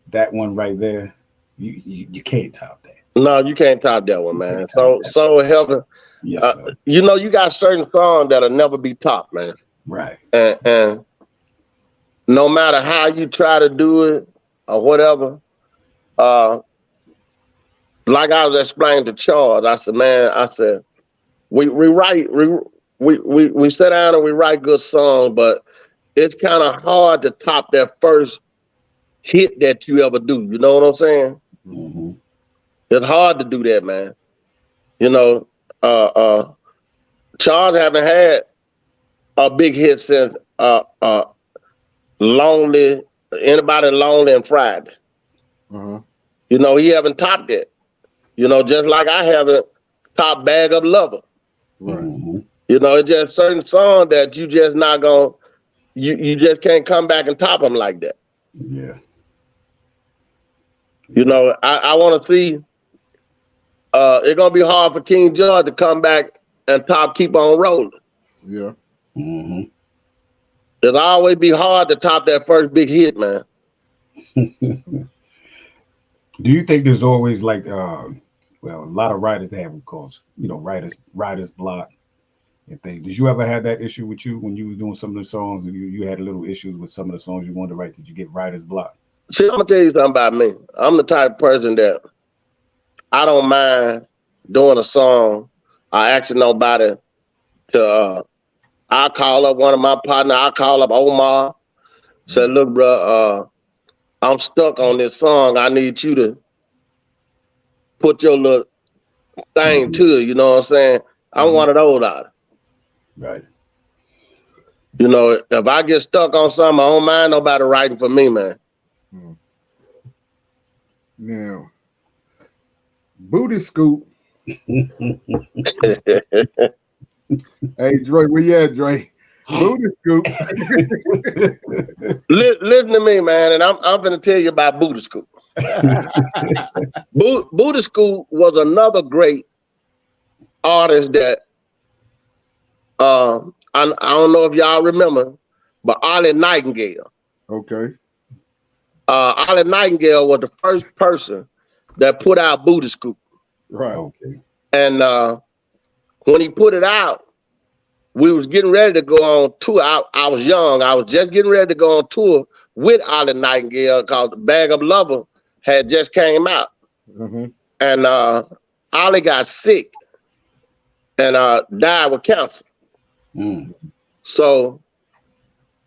that one right there, you can't top that. No, you can't top that one, man. So Heaven. Yes, sir. You know, you got certain songs that'll never be topped, man. Right. And no matter how you try to do it or whatever, like I was explaining to Charles, I said, we sit down and we write good songs, but it's kind of hard to top that first hit that you ever do. You know what I'm saying? Mm-hmm. It's hard to do that, man. You know, Charles haven't had a big hit since Lonely, Anybody Lonely and Friday. Uh-huh. You know, he haven't topped it. You know, just like I haven't topped Bag Up Lover. Right. Mm-hmm. You know, it's just certain songs that you just not gonna, you just can't come back and top them like that. Yeah. You know, I want to see, it's going to be hard for King George to come back and top Keep On Rolling. Yeah. Mm-hmm. It'll always be hard to top that first big hit, man. Do you think there's always like, well, a lot of writers they have, of course, you know, writer's block and things. Did you ever have that issue with you when you was doing some of the songs and you had a little issues with some of the songs you wanted to write? Did you get writer's block? See, I'm going to tell you something about me. I'm the type of person that I don't mind doing a song. I asking nobody to, I'll call up one of my partners. I'll call up Omar. Say, look, bro, I'm stuck on this song. I need you to put your little thing to it. You know what I'm saying? I'm one of those out. Right. You know, if I get stuck on something, I don't mind nobody writing for me, man. Now, Booty Scoop. Hey, Dre, where you at, Dre? Booty Scoop. Listen to me, man, and I'm going to tell you about Booty Scoop. Booty Scoop was another great artist that I don't know if y'all remember, but Ollie Nightingale. Okay. Ollie Nightingale was the first person that put out Booty Scoop. Right. Okay. And when he put it out, we was getting ready to go on tour. I was young. I was just getting ready to go on tour with Ollie Nightingale because Bag Up Lover had just came out. Mm-hmm. And Ollie got sick and died with cancer. Mm. So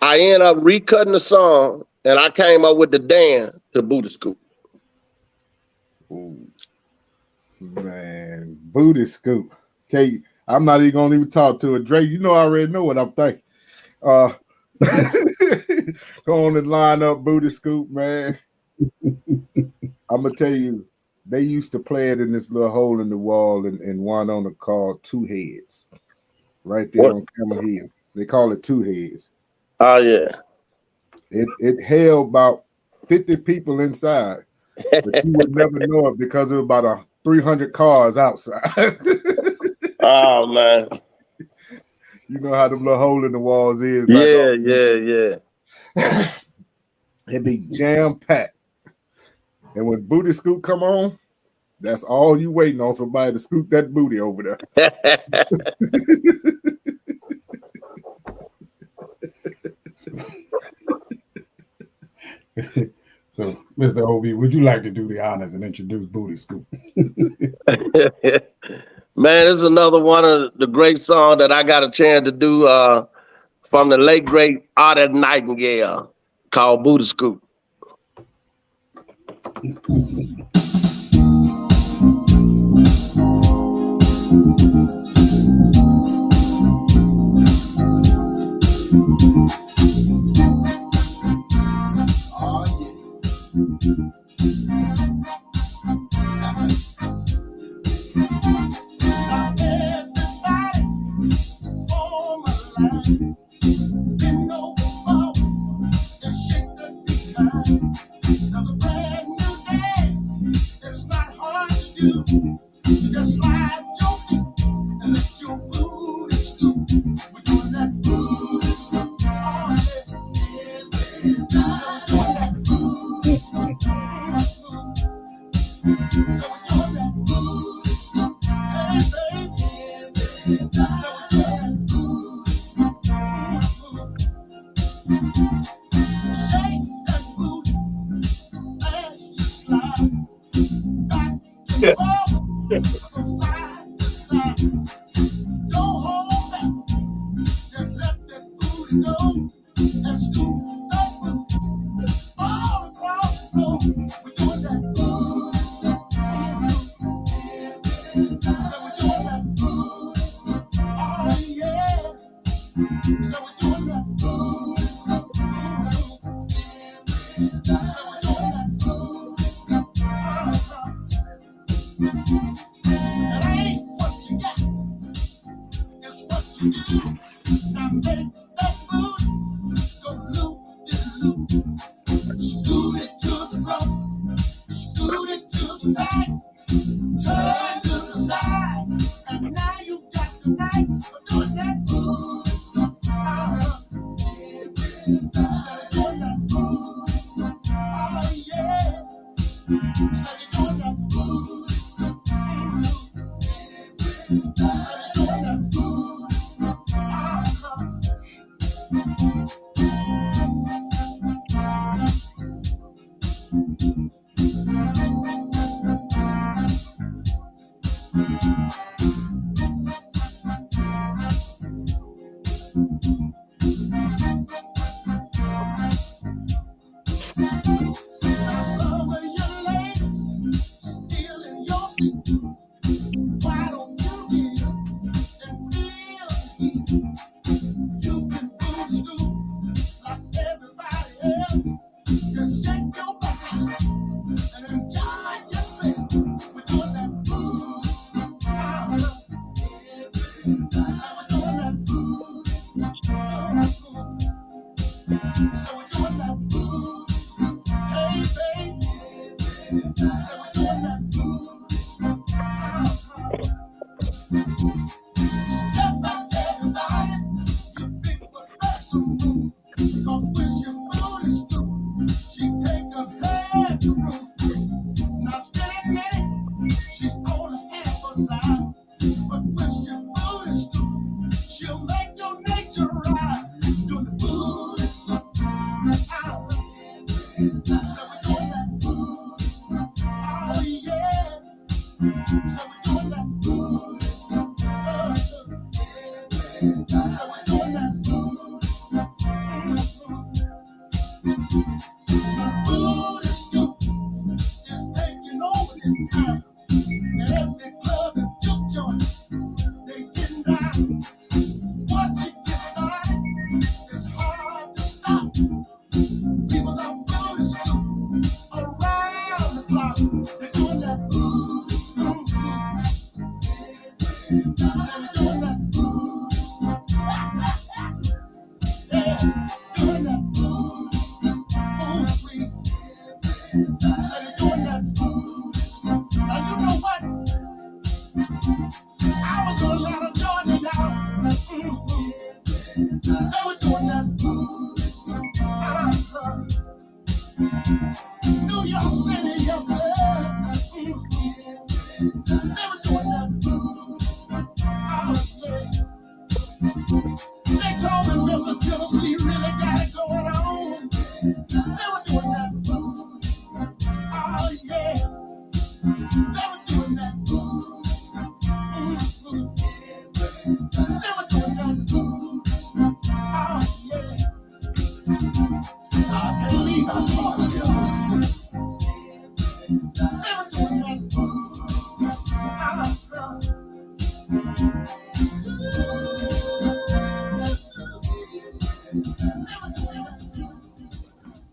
I ended up recutting the song and I came up with the dance to Booty Scoop. Ooh. Man, Booty Scoop. Okay, I'm not even gonna even talk to it. Dre, you know I already know what I'm thinking. Go on and line up Booty Scoop, man. I'm gonna tell you, they used to play it in this little hole in the wall in one on the called Two Heads. Right there on Camel Hill. They call it Two Heads. Oh yeah. It held about 50 people inside, but you would never know it because it was about 300 cars outside. Oh man. You know how them little hole in the walls is. Yeah. It'd be jam packed. And when Booty Scoop come on, that's all you waiting on, somebody to scoop that booty over there. So, Mr. O.B, would you like to do the honors and introduce Booty Scoop? Man, this is another one of the great songs that I got a chance to do from the late great Otter Nightingale called Booty Scoop.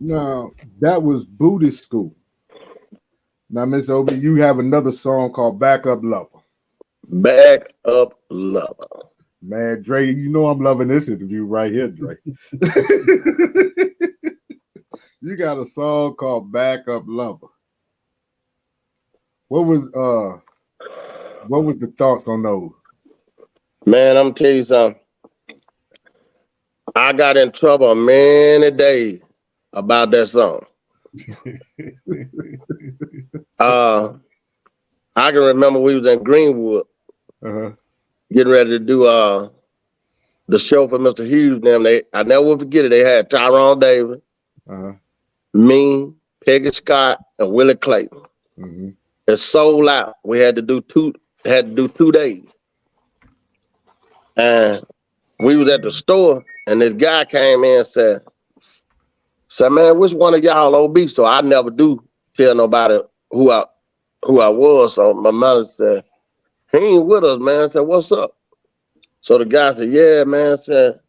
Now, that was Buddhist school. Now, Mr. O.B, you have another song called Back Up Lover. Back Up Lover. Man, Dre, you know I'm loving this interview right here, Dre. You got a song called Back Up Lover. What was the thoughts on those? Man, I'm tell you something. I got in trouble many days about that song. I can remember we was in Greenwood, getting ready to do the show for Mr. Hughes. I never will forget it. They had Tyrone Davis, me, Peggy Scott, and Willie Clayton. It sold out. We had to do 2 days. And we was at the store, and this guy came in and said, man, which one of y'all O.B? So I never do tell nobody who I was. So my mother said, he ain't with us, man. I said, what's up? So the guy said, yeah, man. I said,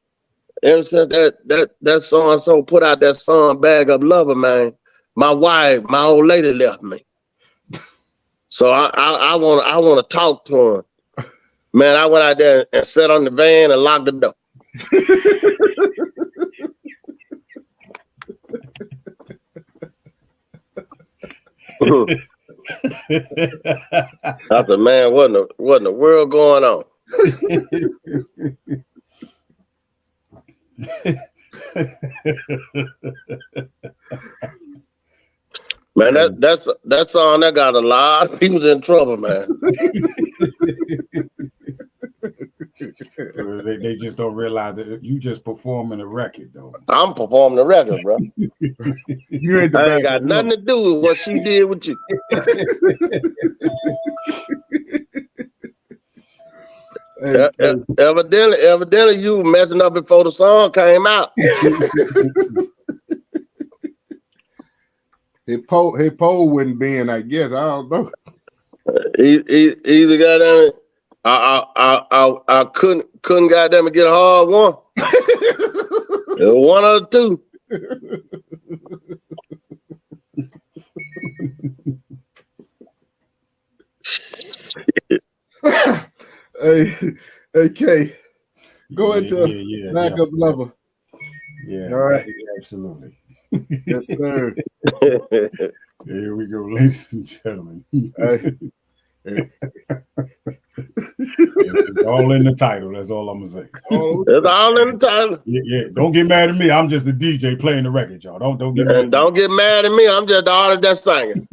ever since that so-and-so put out that song, Bag Up Lover, man, my wife, my old lady left me. So I want to talk to him. Man, I went out there and sat on the van and locked the door. I said, man, what in the world going on? Man, that song that got a lot of people in trouble, man. They just don't realize that you just performing a record, though. I'm performing the record, bro. You ain't I ain't got nothing to do with what she did with you. Evidently, you were messing up before the song came out. His pole wouldn't be in, I guess. I don't know. Either goddamn it, I couldn't goddamn it get a hard one. It was one of the two. Hey, Kay, go into Back Up Lover. Yeah, all right. Absolutely. Yes, sir. Here we go, ladies and gentlemen. It's all in the title. That's all I'm gonna say. It's all in the title. Yeah. Don't get mad at me. I'm just the DJ playing the record, y'all. Don't get mad. And don't get mad at me. I'm just the artist that's singing.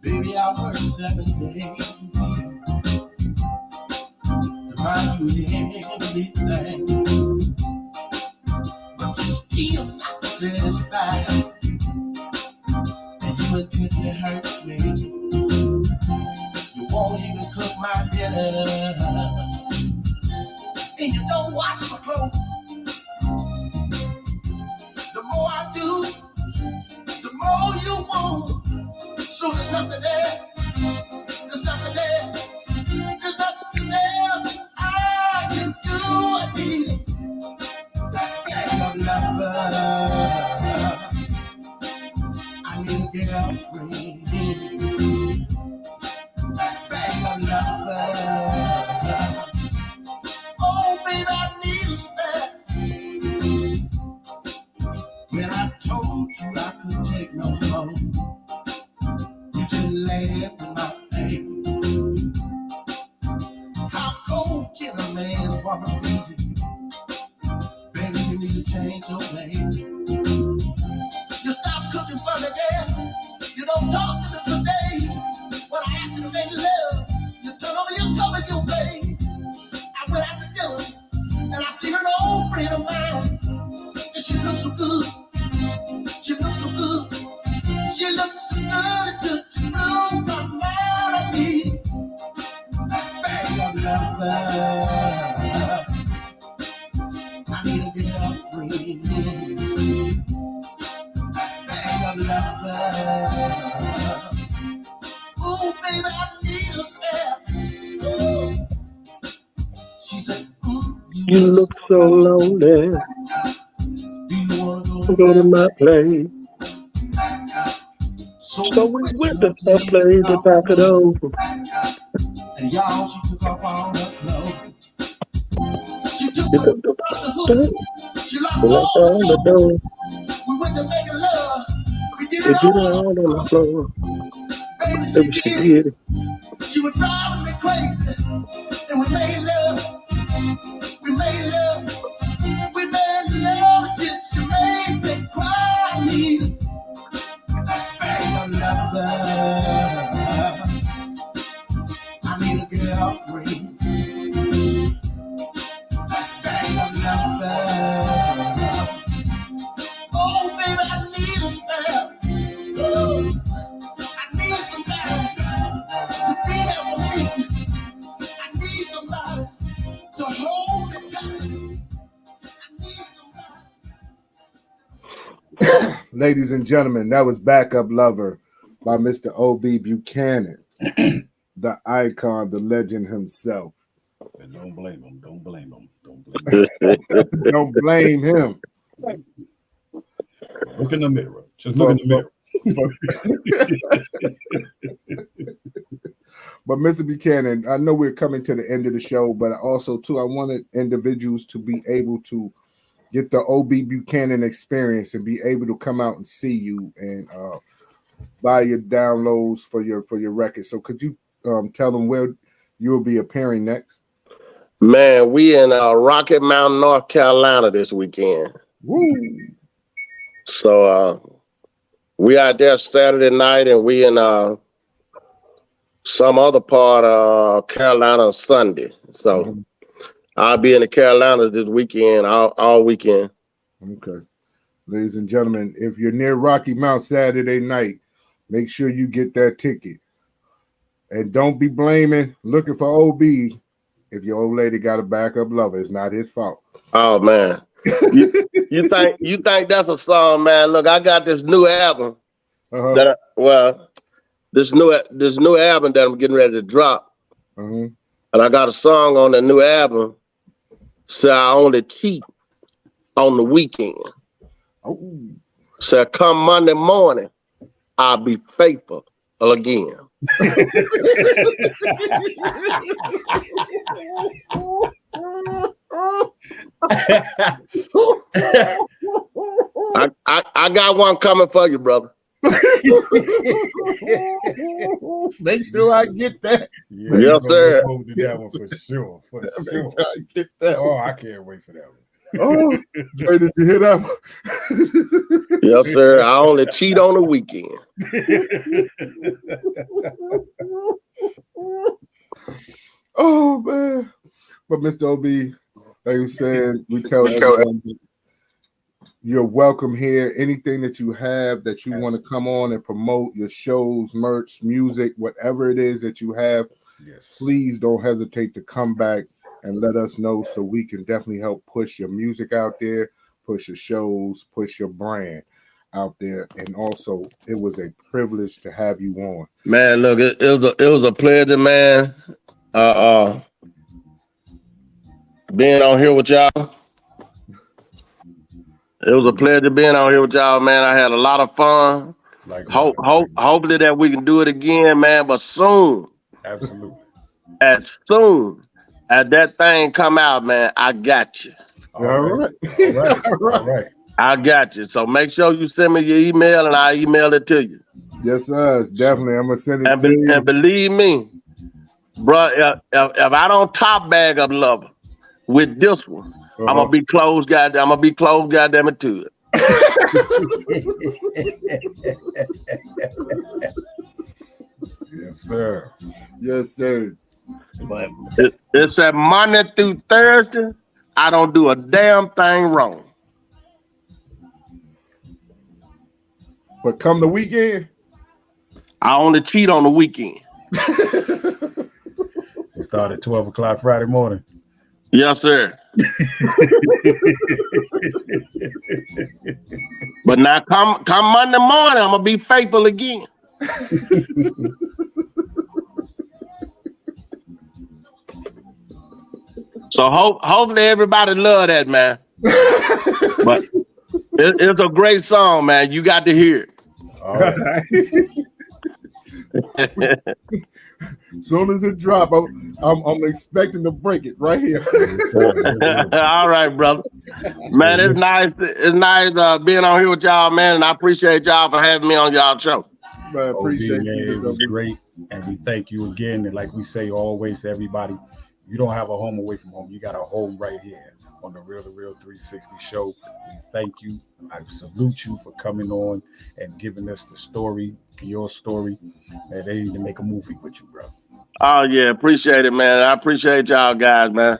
Baby, I work 7 days a week to buy you everything, but you still not satisfied, and you intensely hurts me. You won't even cook my dinner, and you don't wash my clothes. The more I do, the more you want. So there's nothing there. There's nothing there. There's nothing there that I can do. I need it. Back up lover. I need a girlfriend. Back up lover. Oh, baby, I need a spare. When I told you I couldn't take no more, you just laughed in my face. How cold can a man wanna be? Baby, you need to change your ways. You stop cooking for me, girl. You don't talk to me for days. When I ask you to make love, you turn over your cover, your face. I went out to dinner, and I She looks so good. She looks so good. She looks so good just to know my melody. Bag of love. I need to get up free. Bag of love. Oh, baby, I need a spare. Ooh. She said, You look so lonely. do you want to Go to my place. So So we went to her place to talk it over. And y'all, she took off all her clothes. She took You off took the the hood. She locked all on the the door. door. We went to make love. We did They it get it all all on the floor. baby, Baby, she she did. did it. She was driving me crazy. And we made love. We made love. We made love till she made me cry. I need a lover. I need to get out free. Bang of lover. Oh, baby, I need a spell. Ooh, I need somebody to be there for me. I need somebody to hold me tight. I need somebody. Ladies and gentlemen, that was Backup Lover by Mr. O.B. Buchanan, the icon, the legend himself. And don't blame him. Don't blame him. Don't blame him. Don't blame him. Look in the mirror. Just look in the mirror. But Mr. Buchanan, I know we're coming to the end of the show, but also too, I wanted individuals to be able to get the O.B. Buchanan experience and be able to come out and see you and buy your downloads for your record. So could you tell them where you'll be appearing next? Man, we in Rocky Mount, North Carolina this weekend. Woo! So we out there Saturday night, and we in some other part of Carolina Sunday. So I'll be in the Carolinas this weekend, all weekend. Okay. Ladies and gentlemen, if you're near Rocky Mount Saturday night, make sure you get that ticket. And don't be looking for OB if your old lady got a backup lover. It's not his fault. Oh man. you think that's a song, man? Look, I got this new album. This new album that I'm getting ready to drop. And I got a song on the new album. So I only cheat on the weekend. Oh. So come Monday morning, I'll be faithful again. I got one coming for you, brother. Make sure I get that. Yeah, yes, sir. To that one for sure. For sure. Make sure I get that. Oh, I can't wait for that one. Oh, Dre, did you hear that one? Yes, sir. I only cheat on the weekend. Oh man. But Mr. OB, like you said, we tell everyone you're welcome here. Anything that you have that you want to come on and promote, your shows, merch, music, whatever it is that you have, please don't hesitate to come back and let us know so we can definitely help push your music out there, push your shows, push your brand out there. And also, it was a privilege to have you on. Man, look, it was a pleasure, man. Being on here with y'all. It was a pleasure being on here with y'all, man. I had a lot of fun. Hopefully that we can do it again, man. But soon, absolutely, as soon as that thing come out, man, I got you. All right. I got you. So make sure you send me your email, and I'll email it to you. Yes, sir. Definitely, I'm gonna send it to you. And believe me, bro, if I don't top bag up Lover with this one, I'm gonna be close, goddamn. I'm gonna be close, goddamn it, to it. Yes, sir. Yes, sir. But it's that Monday through Thursday. I don't do a damn thing wrong. But come the weekend, I only cheat on the weekend. It started at 12 o'clock Friday morning. Yes, sir. But now come Monday morning, I'm gonna be faithful again. So hopefully everybody love that, man. But it's a great song, man. You got to hear it. All right. Soon as it drop, I'm expecting to break it right here. All right, brother. Man, it's nice. It's nice being on here with y'all, man. And I appreciate y'all for having me on y'all show. Man, appreciate it. It was great, and we thank you again. And like we say always to everybody, you don't have a home away from home. You got a home right here on the Real2reel360 show. We thank you. I salute you for coming on and giving us the story, your story. And they need to make a movie with you, bro. Oh, yeah. Appreciate it, man. I appreciate y'all guys, man.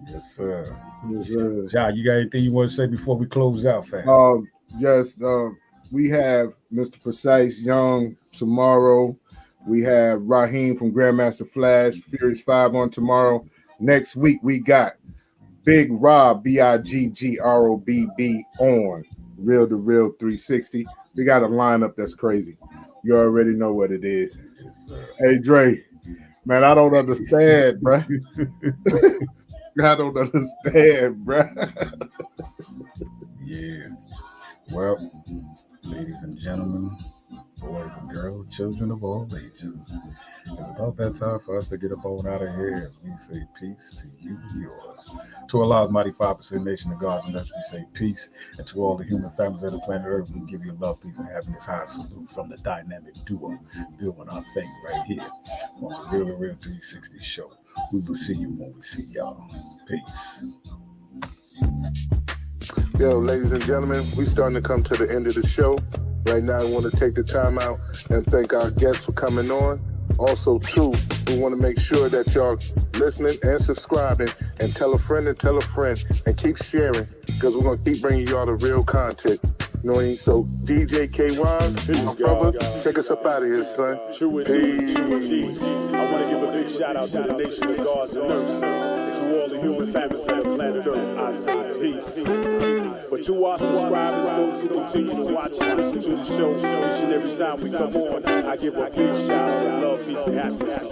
Yes, sir. Yes, sir. John, you got anything you want to say before we close out, fam? Yes. We have Mr. Precise Young tomorrow. We have Raheem from Grandmaster Flash, Furious 5 on tomorrow. Next week, we got Big Rob, BIGGROBB on Real2reel360. We got a lineup that's crazy. You already know what it is. Hey, Dre, man, I don't understand, bro. I don't understand, bro. Yeah. Well, ladies and gentlemen, boys and girls, children of all ages, it's about that time for us to get up on out of here as we say peace to you and yours. To Allah's mighty 5% nation of gods and earth, we say peace. And to all the human families of the planet Earth, we give you love, peace, and happiness. High salute from the dynamic duo doing our thing right here on the Real2reel360 show. We will see you when we see y'all. Peace. Yo, ladies and gentlemen, we starting to come to the end of the show. Right now, I want to take the time out and thank our guests for coming on. Also, too, we want to make sure that y'all listening and subscribing and tell a friend and keep sharing because we're going to keep bringing y'all the real content. You know what I mean? So, DJ K-Wise, my brother, take us up out of here, son. Peace. I want to give a big shout out to the nation of gods and earth. To all the human families of the planet Earth, I say peace. But to our subscribers, those who continue to watch and listen to the show, each and every time we come on, I give a big shout out of love, peace, and happiness to you.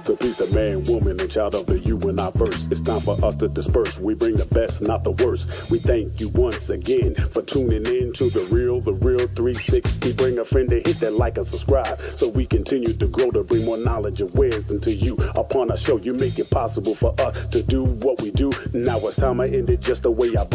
The beast of man, woman, and child of the you and I verse. It's time for us to disperse. We bring the best, not the worst. We thank you once again for tuning in to the Real2reel360. Bring a friend to hit that like and subscribe so we continue to grow to bring more knowledge and wisdom to you. Upon our show, you make it possible for us to do what we do. Now it's time I end it just the way I bring